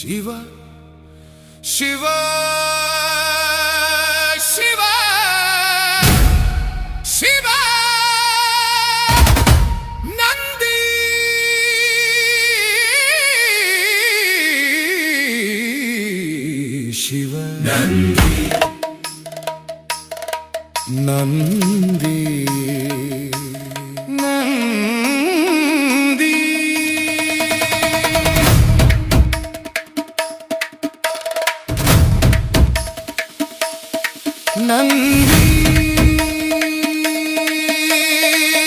ಶಿವ ಶಿವ ಶಿವ ಶಿವ ನಂದಿ ಶಿವ ನಂದಿ ನಂದಿ ನಂದಿ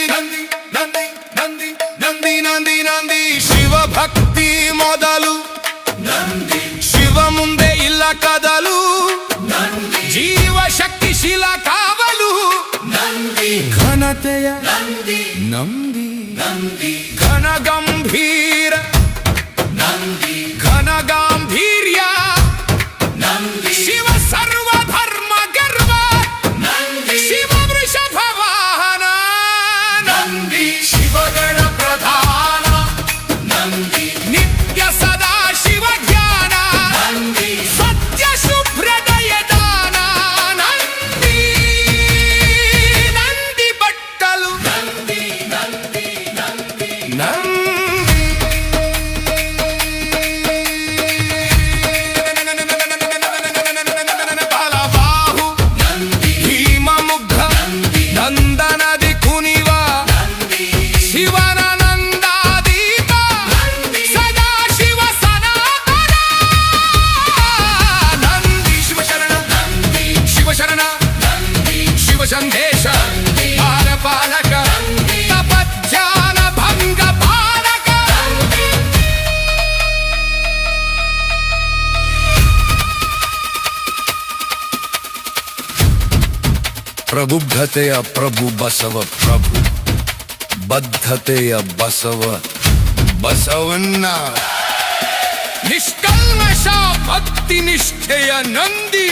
ನಂದಿ ನಂದಿ ನಂದಿ ನಂದಿ ನಂದಿ ನಂದಿ ಶಿವ ಭಕ್ತಿ ಮೊದಲು ನಂದಿ ಶಿವ ಮುಂದೆ ಇಲ್ಲ ಕದಲು ನಂದಿ ಜೀವ ಶಕ್ತಿ ಶಿಲ ಕಾವಲು ನಂದಿ ಘನತೆಯ ನಂದಿ ನಂದಿ ನಂದಿ ಘನ ಗಂಭೀರ ನಂದಿ ಘನ ಗಾಂಭೀರ್ಯ ನಂದಿ ಶಿವ ಸರ್ವ ಧರ್ಮ ಗರ್ವ ನಂದಿ ಶಿವ ವೃಷಭ ವಾಹನ ನಂದಿ ಶಿವಗಣ ಪ್ರಧಾನ ನಂದಿ ನಿತ್ಯ ಸದಾ ಶಿವ ಜ್ಞಾನ ನಂದಿ ಸತ್ಯ ಶುಭ್ರದಯ ದಾನ ನಂದಿ ನಂದಿ ಬಟ್ಟಲು ನಂದಿ ನಂದಿ ನಂದಿ ನಂದಿ ಬಾಲಬಾಹು ನಂದಿ ಭೀಮ ಮುಗ್ಧ ನಂದಿ ನಂದನದಿ ಕುನಿವ ನಂದಿ ಶಿವನ ನಂದಾದೀಪ ನಂದಿ ಸದಾ ಶಿವ ಸನಾತನ ನಂದಿ ಶಿವಶರಣ ನಂದಿ ಶಿವಶರಣ ನಂದಿ ಶಿವ ಸಂದೇಶ ಪಾಲಕ ತಪಜ್ಞಾನ ಭಂಗ ಪಾಲಕ ಪ್ರಬುದ್ಧತೆಯ ಪ್ರಭು ಬಸವ ಪ್ರಭು ಬದ್ಧತೆಯ ಬಸವ ಬಸವಣ್ಣ ನಿಷ್ಕಲ್ಮಶ ಭಕ್ತಿ ನಿಷ್ಠೆಯ ನಂದಿ